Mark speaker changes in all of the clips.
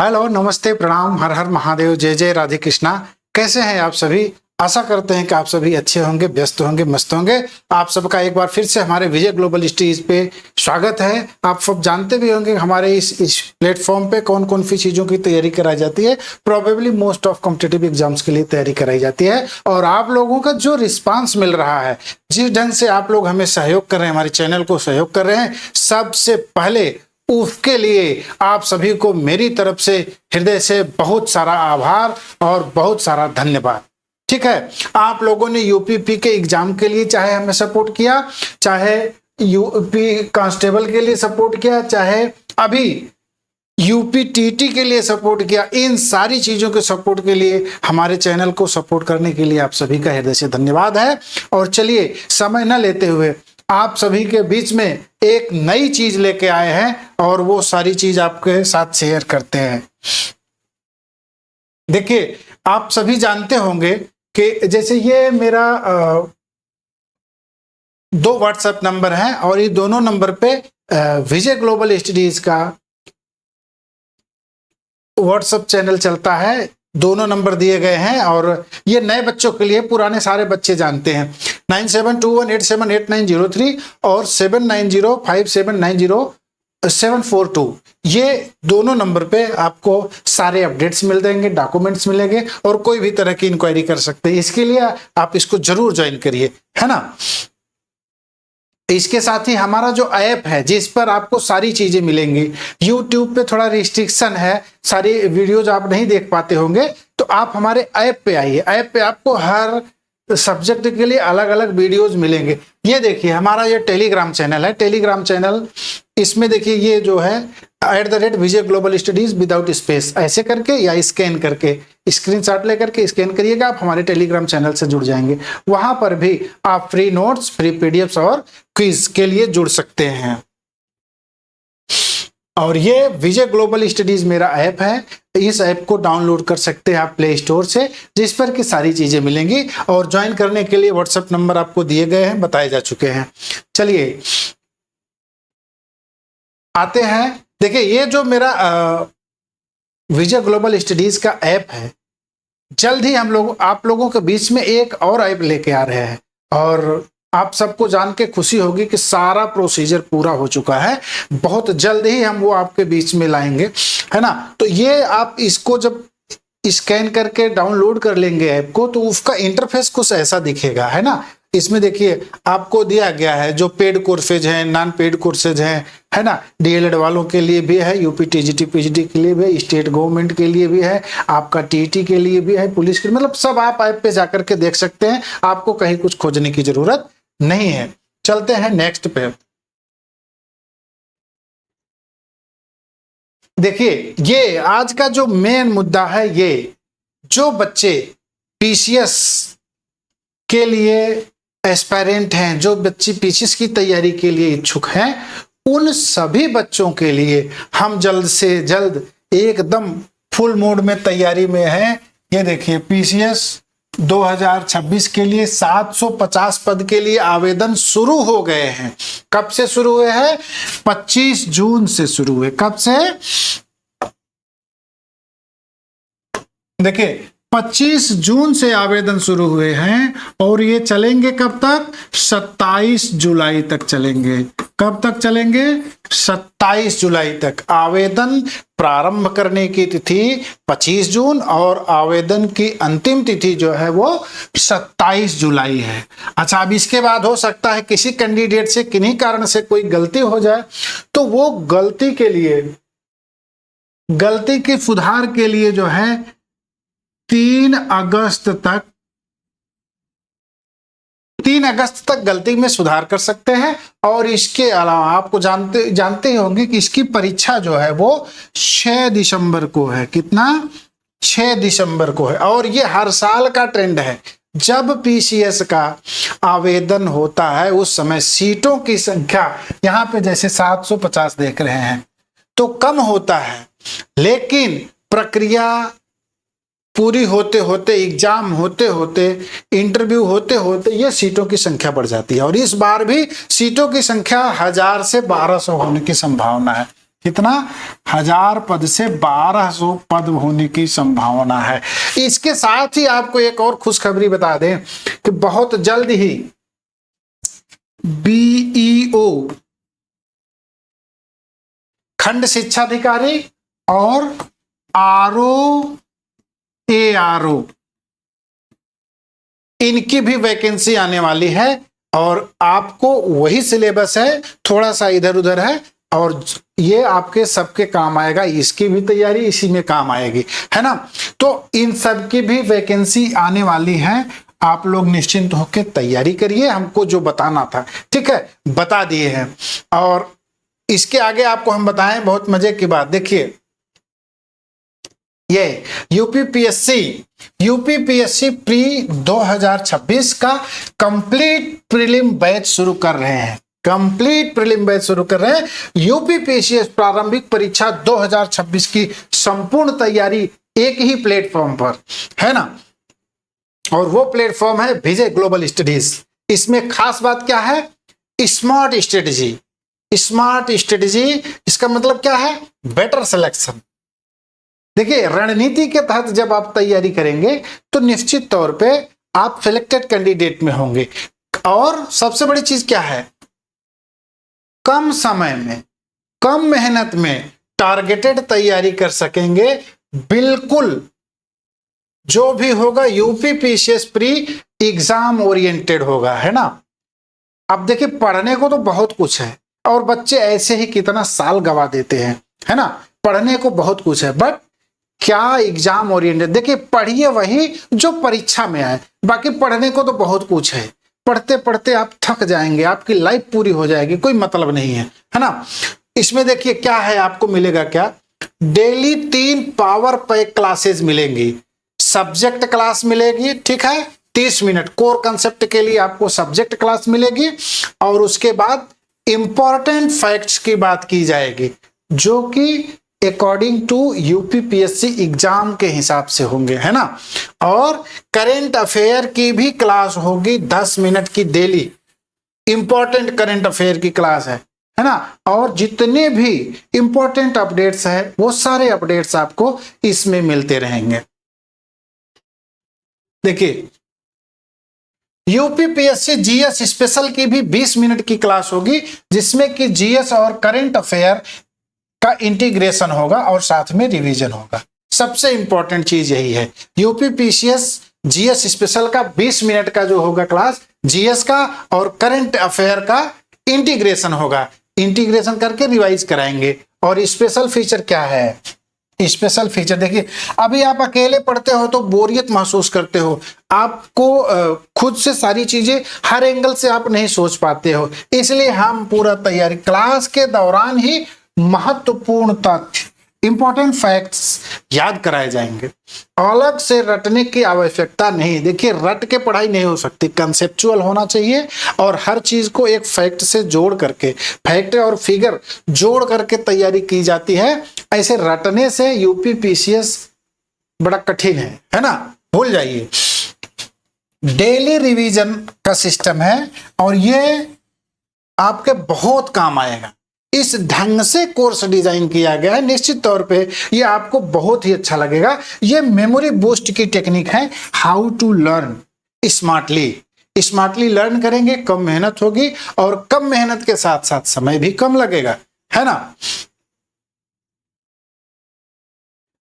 Speaker 1: Hello, नमस्ते, प्रणाम, हर हर महादेव, जय जय राधे कृष्णा। कैसे हैं आप सभी? आशा करते हैं कि आप सभी अच्छे होंगे, व्यस्त होंगे, मस्त होंगे। आप सबका एक बार फिर से हमारे विजय ग्लोबल स्टडीज पे स्वागत है। आप सब जानते भी होंगे हमारे इस प्लेटफॉर्म पे कौन कौन सी चीज़ों की तैयारी कराई जाती है। Probably most of competitive exams के लिए तैयारी कराई जाती है। और आप लोगों का जो रिस्पांस मिल रहा है, जिस ढंग से आप लोग हमें सहयोग कर रहे हैं, हमारे चैनल को सहयोग कर रहे हैं, सबसे पहले उसके लिए आप सभी को मेरी तरफ से हृदय से बहुत सारा आभार और बहुत सारा धन्यवाद। ठीक है, आप लोगों ने यूपीपी के एग्जाम के लिए चाहे हमें सपोर्ट किया, चाहे यूपी कांस्टेबल के लिए सपोर्ट किया, चाहे अभी यूपी टीटी के लिए सपोर्ट किया, इन सारी चीजों के सपोर्ट के लिए, हमारे चैनल को सपोर्ट करने के लिए आप सभी का हृदय से धन्यवाद है। और चलिए समय न लेते हुए आप सभी के बीच में एक नई चीज लेके आए हैं और वो सारी चीज आपके साथ शेयर करते हैं। देखिए, आप सभी जानते होंगे कि जैसे ये मेरा 2 व्हाट्सएप नंबर हैं और ये दोनों नंबर पे विजय ग्लोबल स्टडीज का व्हाट्सएप चैनल चलता है। दोनों नंबर दिए गए हैं और ये नए बच्चों के लिए, पुराने सारे बच्चे जानते हैं। 9721878903 और 7905790742, ये दोनों नंबर पे आपको सारे अपडेट्स मिल जाएंगे, डॉक्यूमेंट्स मिलेंगे और कोई भी तरह की इंक्वायरी कर सकते हैं। इसके लिए आप इसको जरूर ज्वाइन करिए, है ना। इसके साथ ही हमारा जो ऐप है, जिस पर आपको सारी चीजें मिलेंगी। YouTube पे थोड़ा रिस्ट्रिक्शन है, सारी वीडियोज आप नहीं देख पाते होंगे, तो आप हमारे ऐप पे आइए। ऐप पे आपको हर सब्जेक्ट के लिए अलग अलग वीडियोज मिलेंगे। ये देखिए, हमारा ये टेलीग्राम चैनल है। टेलीग्राम चैनल, इसमें देखिए ये जो है @विजय ग्लोबल स्टडीज विदाउट स्पेस, ऐसे करके या स्कैन करके स्क्रीनशॉट लेकर के स्कैन करिएगा, आप हमारे टेलीग्राम चैनल से जुड़ जाएंगे। वहां पर भी आप फ्री नोट्स, फ्री पीडीएफ्स और क्विज के लिए जुड़ सकते हैं। और ये विजय ग्लोबल स्टडीज मेरा ऐप है। इस ऐप को डाउनलोड कर सकते हैं आप प्ले स्टोर से, जिस पर की सारी चीजें मिलेंगी। और ज्वाइन करने के लिए व्हाट्सएप नंबर आपको दिए गए हैं, बताए जा चुके हैं। चलिए आते हैं। देखिए, ये जो मेरा विजय ग्लोबल स्टडीज का ऐप है, जल्द ही हम लोग आप लोगों के बीच में एक और ऐप लेके आ रहे हैं। और आप सबको जान के खुशी होगी कि सारा प्रोसीजर पूरा हो चुका है। बहुत जल्द ही हम वो आपके बीच में लाएंगे, है ना। तो ये आप इसको जब स्कैन करके डाउनलोड कर लेंगे ऐप को, तो उसका इंटरफेस कुछ ऐसा दिखेगा, है ना। इसमें देखिए आपको दिया गया है जो पेड कोर्सेज हैं, नॉन पेड कोर्सेज हैं, है ना। डीएलएड वालों के लिए भी है, यूपी टीजीटी पीजीटी के लिए भी है, स्टेट गवर्नमेंट के लिए भी है, आपका टीटी के लिए भी है, पुलिस के, मतलब सब आप ऐप पे जाकर के देख सकते हैं। आपको कहीं कुछ खोजने की जरूरत नहीं है। चलते हैं नेक्स्ट पे। देखिए, ये आज का जो मेन मुद्दा है, ये जो बच्चे पीसीएस के लिए एस्पायरेंट हैं, जो बच्चे पीसीएस की तैयारी के लिए इच्छुक हैं, उन सभी बच्चों के लिए हम जल्द से जल्द एकदम फुल मोड में तैयारी में हैं। ये देखिए, पीसीएस 2026 के लिए 750 पद के लिए आवेदन शुरू हो गए हैं। कब से शुरू हुए हैं? 25 जून से शुरू हुए। कब से? देखिए, 25 जून से आवेदन शुरू हुए हैं और ये चलेंगे कब तक? 27 जुलाई तक चलेंगे। कब तक चलेंगे? 27 जुलाई तक। आवेदन प्रारंभ करने की तिथि 25 जून और आवेदन की अंतिम तिथि जो है वो 27 जुलाई है। अच्छा, अब इसके बाद हो सकता है किसी कैंडिडेट से किन्हीं कारण से कोई गलती हो जाए, तो वो गलती की सुधार के लिए जो है 3 अगस्त तक गलती में सुधार कर सकते हैं। और इसके अलावा आपको जानते ही होंगे कि इसकी परीक्षा जो है वो 6 दिसंबर को है। कितना? 6 दिसंबर को है। और ये हर साल का ट्रेंड है। जब पीसीएस का आवेदन होता है, उस समय सीटों की संख्या यहाँ पे जैसे 750 देख रहे हैं, तो कम होता है, लेकिन प्रक्रिया पूरी होते होते, एग्जाम होते होते, इंटरव्यू होते होते ये सीटों की संख्या बढ़ जाती है। और इस बार भी सीटों की संख्या 1000 से 1200 होने की संभावना है। कितना 1000 पद से 1200 पद होने की संभावना है। इसके साथ ही आपको एक और खुशखबरी बता दें कि बहुत जल्द ही बीईओ खंड शिक्षा अधिकारी और आरओ एआरओ इनकी भी वैकेंसी आने वाली है और आपको वही सिलेबस है, थोड़ा सा इधर उधर है और ये आपके सबके काम आएगा। इसकी भी तैयारी इसी में काम आएगी, है ना। तो इन सब की भी वैकेंसी आने वाली है, आप लोग निश्चिंत होकर तैयारी करिए। हमको जो बताना था, ठीक है, बता दिए हैं। और इसके आगे आपको हम बताएं बहुत मजे की बात। देखिए, ये यूपीपीएससी प्री 2026 का कंप्लीट प्रीलिम बैच शुरू कर रहे हैं। कंप्लीट प्रीलिम बैच शुरू कर रहे हैं। यूपीपीएससी प्रारंभिक परीक्षा 2026 की संपूर्ण तैयारी एक ही प्लेटफॉर्म पर, है ना। और वो प्लेटफॉर्म है विजय ग्लोबल स्टडीज। इसमें खास बात क्या है? Smart strategy. स्मार्ट स्ट्रेटेजी इसका मतलब क्या है? Better selection. देखिए, रणनीति के तहत जब आप तैयारी करेंगे तो निश्चित तौर पे आप सिलेक्टेड कैंडिडेट में होंगे। और सबसे बड़ी चीज क्या है? कम समय में, कम मेहनत में टारगेटेड तैयारी कर सकेंगे। बिल्कुल जो भी होगा यूपीपीसीएस प्री एग्जाम ओरिएंटेड होगा, है ना। अब देखिए, पढ़ने को तो बहुत कुछ है और बच्चे ऐसे ही कितना साल गवा देते हैं, है ना। पढ़ने को बहुत कुछ है, बट क्या एग्जाम ओरिएंटेड। देखिए, पढ़िए वही जो परीक्षा में आए, बाकी पढ़ने को तो बहुत कुछ है। पढ़ते पढ़ते आप थक जाएंगे, आपकी लाइफ पूरी हो जाएगी, कोई मतलब नहीं है ना। इसमें देखिए क्या है, आपको मिलेगा क्या? डेली 3 पावर पैक क्लासेस मिलेंगी। सब्जेक्ट क्लास मिलेगी, ठीक है, 30 मिनट कोर कंसेप्ट के लिए आपको सब्जेक्ट क्लास मिलेगी। और उसके बाद इंपॉर्टेंट फैक्ट्स की बात की जाएगी, जो कि अकॉर्डिंग टू यूपीपीएससी एग्जाम के हिसाब से होंगे, है ना। और करंट अफेयर की भी क्लास होगी 10 मिनट की डेली। इंपॉर्टेंट करंट अफेयर की क्लास है ना। और जितने भी इंपॉर्टेंट अपडेट्स हैं वो सारे अपडेट्स आपको इसमें मिलते रहेंगे। देखिए, यूपीपीएससी जीएस स्पेशल की भी 20 मिनट की क्लास होगी, जिसमें कि जीएस और करंट अफेयर का इंटीग्रेशन होगा और साथ में रिवीजन होगा। सबसे इंपॉर्टेंट चीज यही है। यूपीपीसीएस जीएस स्पेशल का 20 मिनट का जो होगा क्लास, जीएस का और करंट अफेयर का इंटीग्रेशन होगा। इंटीग्रेशन करके रिवाइज कराएंगे। और स्पेशल फीचर क्या है? स्पेशल फीचर देखिए, अभी आप अकेले पढ़ते हो तो बोरियत महसूस करते हो, आपको खुद से सारी चीजें हर एंगल से आप नहीं सोच पाते हो। इसलिए हम पूरा तैयारी क्लास के दौरान ही महत्वपूर्ण तथ्य, इंपॉर्टेंट फैक्ट्स याद कराए जाएंगे। अलग से रटने की आवश्यकता नहीं। देखिए, रट के पढ़ाई नहीं हो सकती, कंसेप्चुअल होना चाहिए और हर चीज को एक फैक्ट से जोड़ करके, फैक्ट और फिगर जोड़ करके तैयारी की जाती है। ऐसे रटने से यूपीपीसीएस बड़ा कठिन है ना, भूल जाइए। डेली रिवीजन का सिस्टम है और ये आपके बहुत काम आएगा। इस ढंग से कोर्स डिजाइन किया गया है, निश्चित तौर पे ये आपको बहुत ही अच्छा लगेगा। ये मेमोरी बूस्ट की टेक्निक है। How to learn smartly learn करेंगे, कम मेहनत होगी और कम मेहनत के साथ साथ समय भी कम लगेगा, है ना।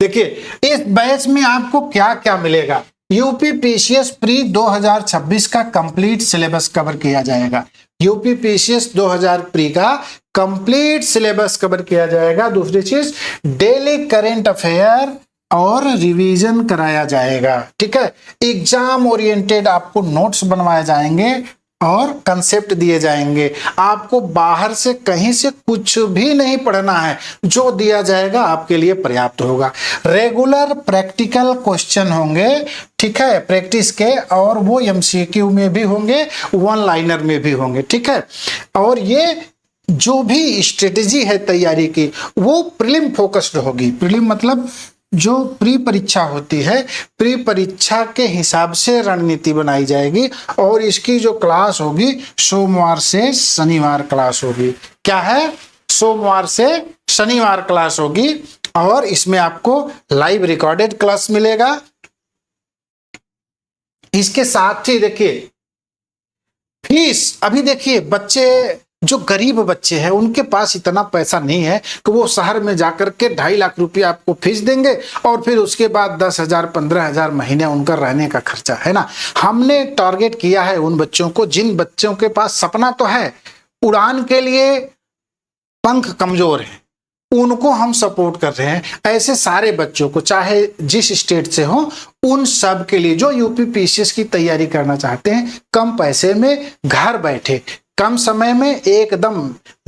Speaker 1: देखिए, इस बैच में आपको क्या क्या मिलेगा। यूपीपीसीएस प्री 2026 का कंप्लीट सिलेबस कवर किया जाएगा। यूपीपीसीएस 2000 प्री का कंप्लीट सिलेबस कवर किया जाएगा। दूसरी चीज, डेली करंट अफेयर और रिवीजन कराया जाएगा, ठीक है। एग्जाम ओरिएंटेड आपको नोट्स बनवाए जाएंगे और कंसेप्ट दिए जाएंगे। आपको बाहर से कहीं से कुछ भी नहीं पढ़ना है, जो दिया जाएगा आपके लिए पर्याप्त होगा। रेगुलर प्रैक्टिकल क्वेश्चन होंगे, ठीक है, प्रैक्टिस के, और वो एमसीक्यू में भी होंगे, वन लाइनर में भी होंगे, ठीक है। और ये जो भी स्ट्रेटेजी है तैयारी की, वो प्रीलिम फोकस्ड होगी। प्रीलिम मतलब जो प्री परीक्षा होती है, प्री परीक्षा के हिसाब से रणनीति बनाई जाएगी। और इसकी जो क्लास होगी, सोमवार से शनिवार क्लास होगी। क्या है? सोमवार से शनिवार क्लास होगी और इसमें आपको लाइव रिकॉर्डेड क्लास मिलेगा। इसके साथ ही देखिए फीस, अभी देखिए बच्चे जो गरीब बच्चे हैं उनके पास इतना पैसा नहीं है कि वो शहर में जाकर के 2.5 लाख रुपया आपको फीस देंगे और फिर उसके बाद 10,000 15,000 महीने उनका रहने का खर्चा है ना। हमने टारगेट किया है उन बच्चों को जिन बच्चों के पास सपना तो है, उड़ान के लिए पंख कमजोर हैं, उनको हम सपोर्ट कर रहे हैं। ऐसे सारे बच्चों को चाहे जिस स्टेट से हो, उन सब के लिए जो यूपी पीसीएस की तैयारी करना चाहते हैं, कम पैसे में घर बैठे कम समय में एकदम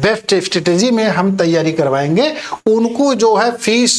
Speaker 1: बेस्ट स्ट्रेटेजी में हम तैयारी करवाएंगे। उनको जो है फीस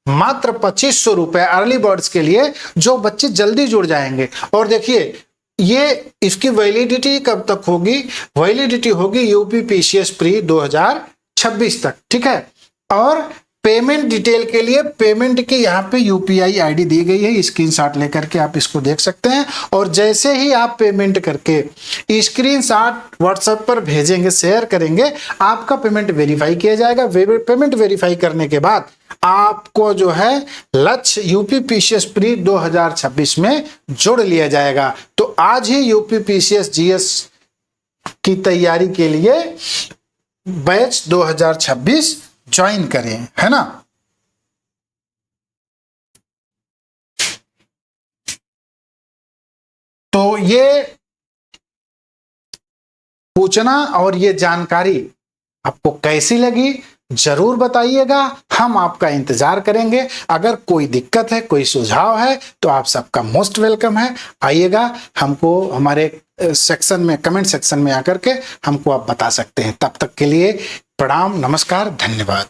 Speaker 1: मात्र 2500 रुपए अर्ली बर्ड्स के लिए, जो बच्चे जल्दी जुड़ जाएंगे। और देखिए ये इसकी वैलिडिटी कब तक होगी? वैलिडिटी होगी यूपी पीसीएस प्री 2026 तक, ठीक है। और पेमेंट डिटेल के लिए पेमेंट की यहाँ पे यूपीआई आईडी दी गई है, स्क्रीनशॉट लेकर के आप इसको देख सकते हैं। और जैसे ही आप पेमेंट करके स्क्रीनशॉट व्हाट्सएप पर भेजेंगे, शेयर करेंगे, आपका पेमेंट वेरीफाई किया जाएगा। पेमेंट वेरीफाई करने के बाद आपको जो है लक्ष्य यूपी पीसीएस प्री 2026 में जोड़ लिया जाएगा। तो आज ही यूपी पीसीएस जीएस की तैयारी के लिए बैच 2026 ज्वाइन करें, है ना। तो ये पूछना और ये जानकारी आपको कैसी लगी जरूर बताइएगा, हम आपका इंतजार करेंगे। अगर कोई दिक्कत है, कोई सुझाव है, तो आप सबका मोस्ट वेलकम है। आइएगा, हमको हमारे सेक्शन में, कमेंट सेक्शन में आकर के हमको आप बता सकते हैं। तब तक के लिए प्रणाम, नमस्कार, धन्यवाद।